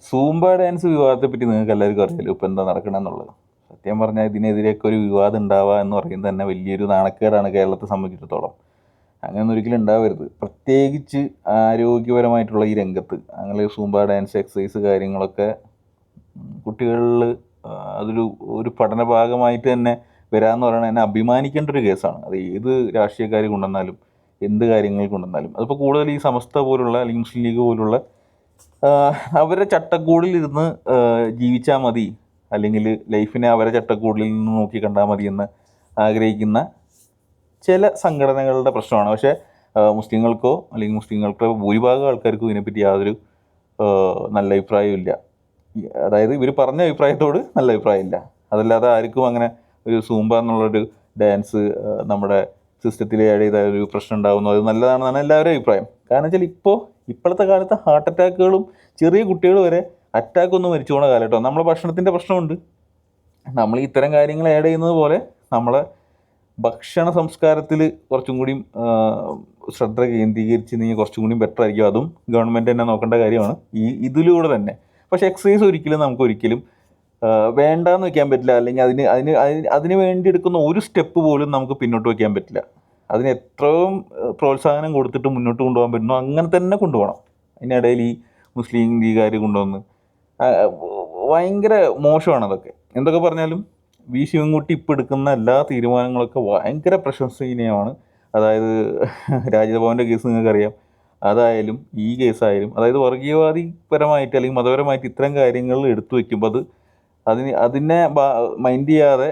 Zumba dance വിവാദത്തെ പറ്റി നിങ്ങൾക്ക് എല്ലാവർക്കും അറിയാലോ ഇപ്പം എന്താ നടക്കണമെന്നുള്ളത്. സത്യം പറഞ്ഞാൽ ഇതിനെതിരെയൊക്കെ ഒരു വിവാദം ഉണ്ടാവുക എന്ന് പറയുന്നത് തന്നെ വലിയൊരു നാണക്കേടാണ് കേരളത്തെ സംബന്ധിച്ചിടത്തോളം. അങ്ങനെയൊന്നും ഒരിക്കലും ഉണ്ടാവരുത്. പ്രത്യേകിച്ച് ആരോഗ്യപരമായിട്ടുള്ള ഈ രംഗത്ത് അങ്ങനെ സൂംബ ഡാൻസ് എക്സസൈസ് കാര്യങ്ങളൊക്കെ കുട്ടികളിൽ അതൊരു ഒരു പഠന ഭാഗമായിട്ട് തന്നെ വരാമെന്ന് പറയുന്നത് എന്നെ അഭിമാനിക്കേണ്ട ഒരു കേസാണ്. അത് ഏത് രാഷ്ട്രീയക്കാർ കൊണ്ടുവന്നാലും എന്ത് കാര്യങ്ങൾ കൊണ്ടുവന്നാലും അതിപ്പോൾ കൂടുതൽ ഈ സമസ്ത പോലുള്ള അല്ലെങ്കിൽ മുസ്ലിം ലീഗ് പോലുള്ള അവരുടെ ചട്ടക്കൂടിലിരുന്ന് ജീവിച്ചാൽ മതി, അല്ലെങ്കിൽ ലൈഫിനെ അവരെ ചട്ടക്കൂടിൽ നിന്ന് നോക്കി കണ്ടാൽ മതി എന്ന് ആഗ്രഹിക്കുന്ന ചില സംഘടനകളുടെ പ്രശ്നമാണ്. പക്ഷേ മുസ്ലിങ്ങൾക്കോ അല്ലെങ്കിൽ മുസ്ലിങ്ങൾക്ക് ഭൂരിഭാഗം ആൾക്കാർക്കും ഇതിനെപ്പറ്റി യാതൊരു നല്ല അഭിപ്രായമില്ല. അതായത് ഇവർ പറഞ്ഞ അഭിപ്രായത്തോട് നല്ല അഭിപ്രായമില്ല. അതല്ലാതെ ആർക്കും അങ്ങനെ ഒരു സൂംബ എന്നുള്ളൊരു ഡാൻസ് നമ്മുടെ സിസ്റ്റത്തിൽ ആഡ് ചെയ്താൽ ഒരു പ്രശ്നം ഉണ്ടാകുന്നു, അത് നല്ലതാണെന്നാണ് എല്ലാവരും അഭിപ്രായം. കാരണം വെച്ചാൽ ഇപ്പോഴത്തെ കാലത്ത് ഹാർട്ട് അറ്റാക്കുകളും ചെറിയ കുട്ടികൾ വരെ അറ്റാക്കൊന്നും മരിച്ചു പോകുന്ന കാലഘട്ടം. നമ്മളെ ഭക്ഷണത്തിൻ്റെ പ്രശ്നമുണ്ട്. നമ്മൾ ഇത്തരം കാര്യങ്ങൾ ആഡ് ചെയ്യുന്നത് പോലെ നമ്മളെ ഭക്ഷണ സംസ്കാരത്തിൽ കുറച്ചും കൂടിയും ശ്രദ്ധ കേന്ദ്രീകരിച്ചിരുന്നെങ്കിൽ കുറച്ചും കൂടിയും ബെറ്റർ ആയിരിക്കും. അതും ഗവൺമെൻറ് തന്നെ നോക്കേണ്ട കാര്യമാണ് ഇതിലൂടെ തന്നെ. പക്ഷേ എക്സസൈസ് ഒരിക്കലും വേണ്ടാന്ന് വെക്കാൻ പറ്റില്ല, അല്ലെങ്കിൽ അതിന് വേണ്ടി എടുക്കുന്ന ഒരു സ്റ്റെപ്പ് പോലും നമുക്ക് പിന്നോട്ട് വയ്ക്കാൻ പറ്റില്ല. അതിന് എത്രയും പ്രോത്സാഹനം കൊടുത്തിട്ട് മുന്നോട്ട് കൊണ്ടുപോകാൻ പറ്റുന്നു അങ്ങനെ തന്നെ കൊണ്ടുപോകണം. അതിനിടയിൽ ഈ മുസ്ലിം ലീഗുകാർ കൊണ്ടുവന്ന് ഭയങ്കര മോശമാണ് അതൊക്കെ. എന്തൊക്കെ പറഞ്ഞാലും വി ശിവൻകുട്ടി ഇപ്പോൾ എടുക്കുന്ന എല്ലാ തീരുമാനങ്ങളൊക്കെ ഭയങ്കര പ്രശംസനീയമാണ്. അതായത് രാജഭവൻ്റെ കേസ് നിങ്ങൾക്കറിയാം, അതായാലും ഈ കേസായാലും, അതായത് വർഗീയവാദിപരമായിട്ട് അല്ലെങ്കിൽ മതപരമായിട്ട് ഇത്തരം കാര്യങ്ങൾ എടുത്തു വയ്ക്കുമ്പോൾ അതിനെ മൈൻഡ് ചെയ്യാതെ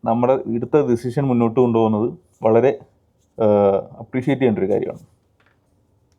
നമ്മുടെ എടുത്ത ഡിസിഷൻ മുന്നോട്ട് കൊണ്ടുപോകുന്നത് വളരെ അപ്രീഷിയേറ്റ് ചെയ്യേണ്ട ഒരു കാര്യമാണ്.